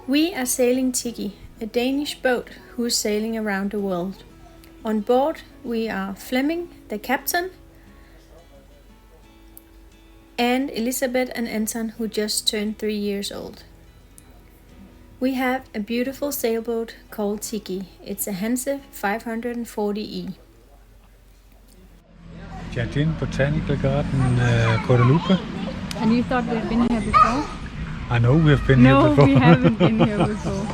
We are sailing TIKKI, a Danish boat who is sailing around the world. On board we are Flemming, the captain, and Elisabeth and Anton, who just turned 3 years old. We have a beautiful sailboat called TIKKI. It's a Hanse 540E. Jardin Botanical Garden, Guadeloupe. And you thought we'd been here before? I know we have been here before. No, we haven't been here before.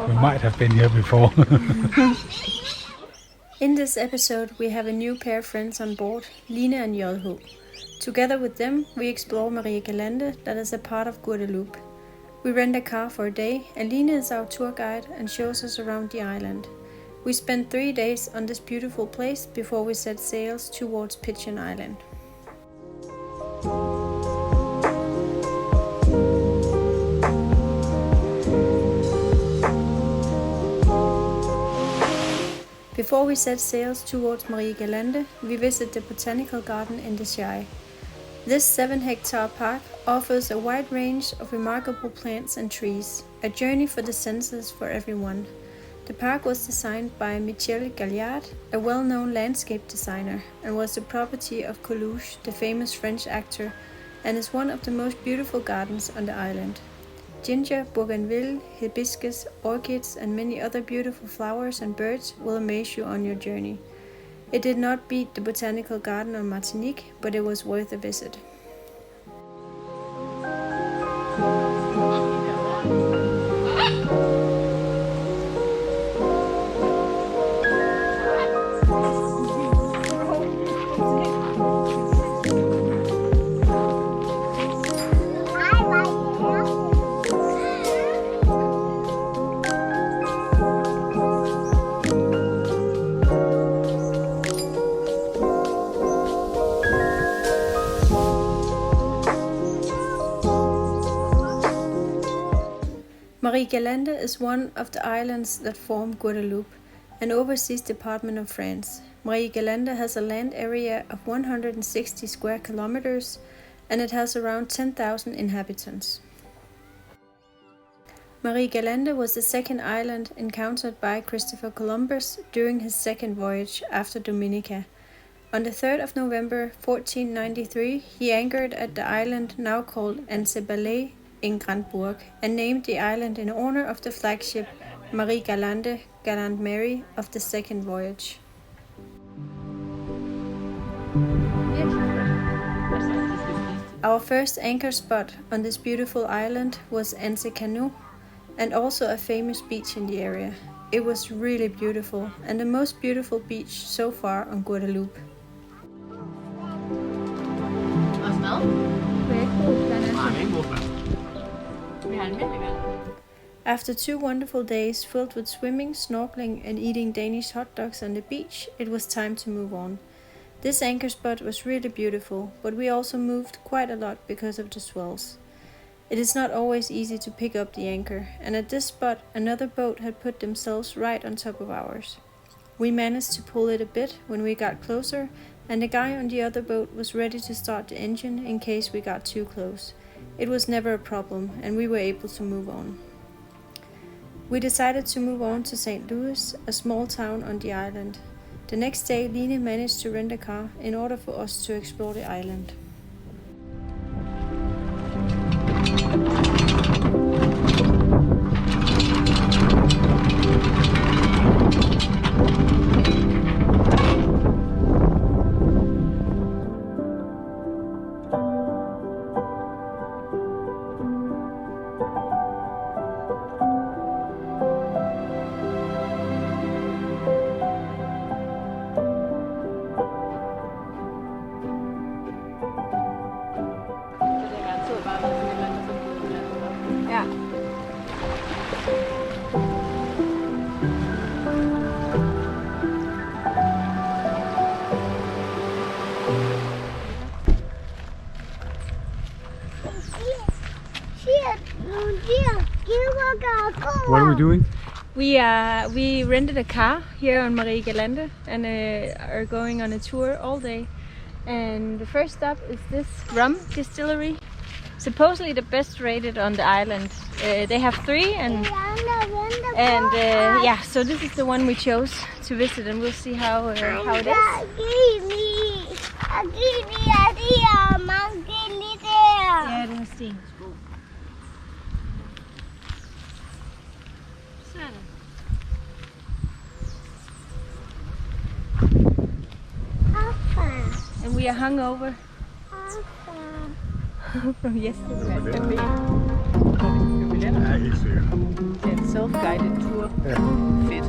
We might have been here before. In this episode we have a new pair of friends on board, Line and JH. Together with them we explore Marie Galante, that is a part of Guadeloupe. We rent a car for a day and Line is our tour guide and shows us around the island. We spent 3 days on this beautiful place before we set sails towards Pigeon Island. Before we set sails towards Marie Galante, we visit the Botanical garden in the Shy. This 7-hectare park offers a wide range of remarkable plants and trees, a journey for the senses for everyone. The park was designed by Marie Galante, a well-known landscape designer, and was the property of Coluche, the famous French actor, and is one of the most beautiful gardens on the island. Ginger, bougainville, hibiscus, orchids, and many other beautiful flowers and birds will amaze you on your journey. It did not beat the Botanical garden on Martinique, but it was worth a visit. Marie Galante is one of the islands that form Guadeloupe, an overseas department of France. Marie Galante has a land area of 160 square kilometers and it has around 10,000 inhabitants. Marie Galante was the second island encountered by Christopher Columbus during his second voyage after Dominica. On the 3rd of November 1493, he anchored at the island now called Anse in Grandbourg and named the island in honor of the flagship Marie Galante, Gallant Mary of the second voyage. Our first anchor spot on this beautiful island was Anse and also a famous beach in the area. It was really beautiful and the most beautiful beach so far on Guadeloupe. After 2 wonderful days filled with swimming, snorkeling and eating Danish hot dogs on the beach, it was time to move on. This anchor spot was really beautiful, but we also moved quite a lot because of the swells. It is not always easy to pick up the anchor, and at this spot another boat had put themselves right on top of ours. We managed to pull it a bit when we got closer, and the guy on the other boat was ready to start the engine in case we got too close. It was never a problem, and we were able to move on. We decided to move on to St. Louis, a small town on the island. The next day, Line managed to rent a car in order for us to explore the island. What are we doing? We rented a car here on Marie Galante and are going on a tour all day. And the first stop is this Rum Distillery. supposedly the best rated on the island. They have 3 and yeah, so this is the one we chose to visit, and we'll see how it is. Ja, det har sten. Sådan. And we are hungover from yesterday. Ja, helt sikkert. En self-guided tour. Fedt.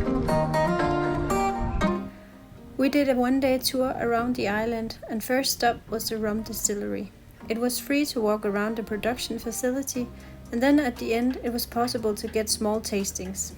We did a one-day tour around the island, and first stop was the Rum Distillery. It was free to walk around the production facility, and then at the end it was possible to get small tastings.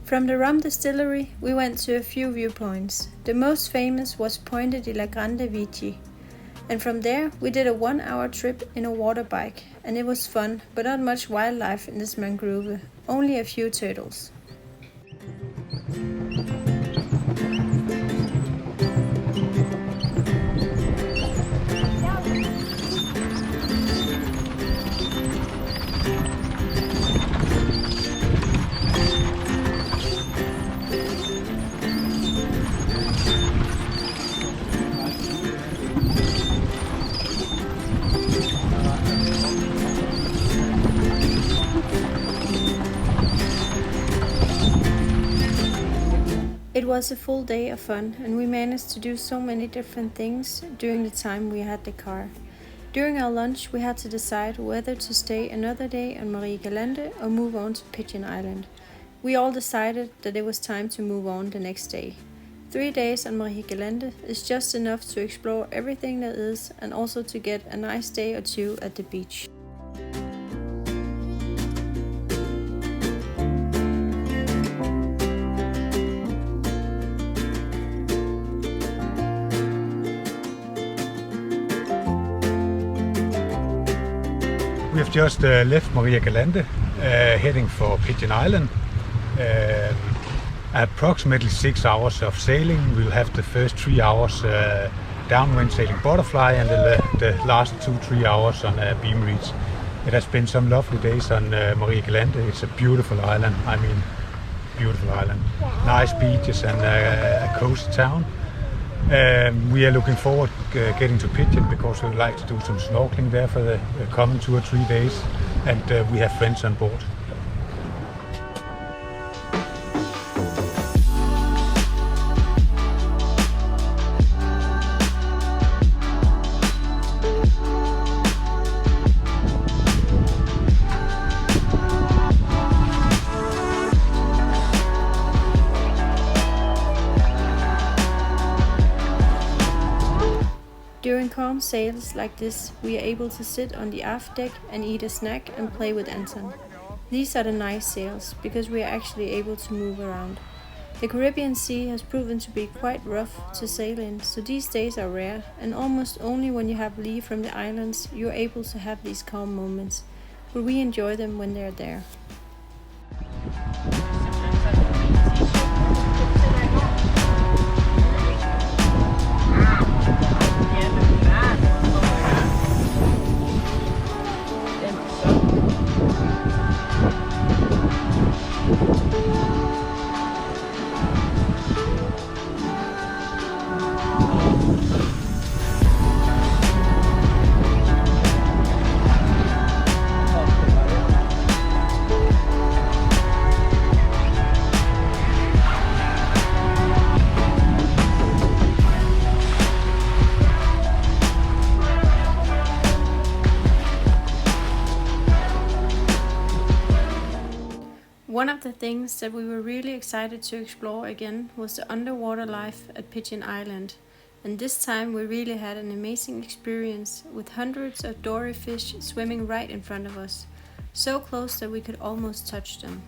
From the Rum Distillery, we went to a few viewpoints. The most famous was Ponte de la Grande Vici. And from there, we did a 1-hour trip in a waterbike, and it was fun, but not much wildlife in this mangrove, only a few turtles. It was a full day of fun, and we managed to do so many different things during the time we had the car. During our lunch, we had to decide whether to stay another day on Marie Galante or move on to Pigeon Island. We all decided that it was time to move on the next day. 3 days on Marie Galante is just enough to explore everything there is, and also to get a nice day or 2 at the beach. We have just left Marie Galante, heading for Pigeon Island. Approximately 6 hours of sailing. We'll have the first 3 hours downwind sailing butterfly, and the last 2-3 hours on beam reach. It has been some lovely days on Marie Galante. It's a beautiful island. I mean, beautiful island. Nice beaches and a coast town. We are looking forward getting to Pigeon because we would like to do some snorkeling there for the coming 2 or 3 days, and we have friends on board. During calm sails like this, we are able to sit on the aft deck and eat a snack and play with Anton. These are the nice sails, because we are actually able to move around. The Caribbean Sea has proven to be quite rough to sail in, so these days are rare, and almost only when you have leave from the islands you are able to have these calm moments, but we enjoy them when they are there. One of the things that we were really excited to explore again was the underwater life at Pigeon Island, and this time we really had an amazing experience with hundreds of dory fish swimming right in front of us, so close that we could almost touch them.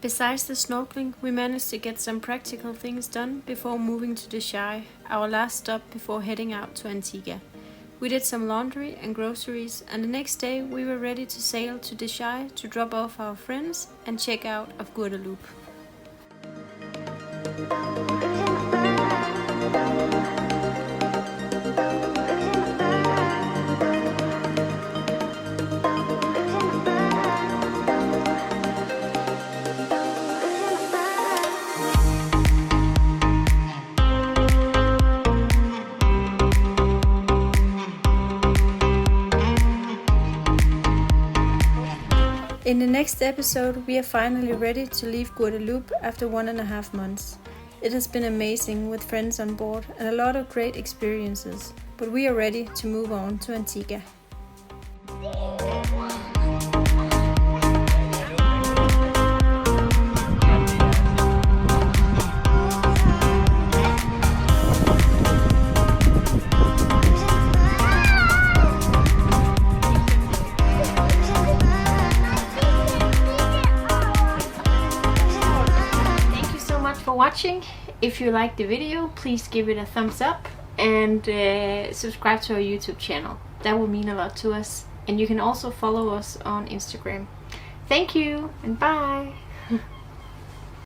Besides the snorkeling, we managed to get some practical things done before moving to Danish, our last stop before heading out to Antigua. We did some laundry and groceries, and the next day we were ready to sail to Danish to drop off our friends and check out of Guadeloupe. In the next episode, we are finally ready to leave Guadeloupe after 1.5 months. It has been amazing with friends on board and a lot of great experiences, but we are ready to move on to Antigua. Watching. If you liked the video, please give it a thumbs up and subscribe to our YouTube channel. That will mean a lot to us, and you can also follow us on Instagram. Thank you and bye.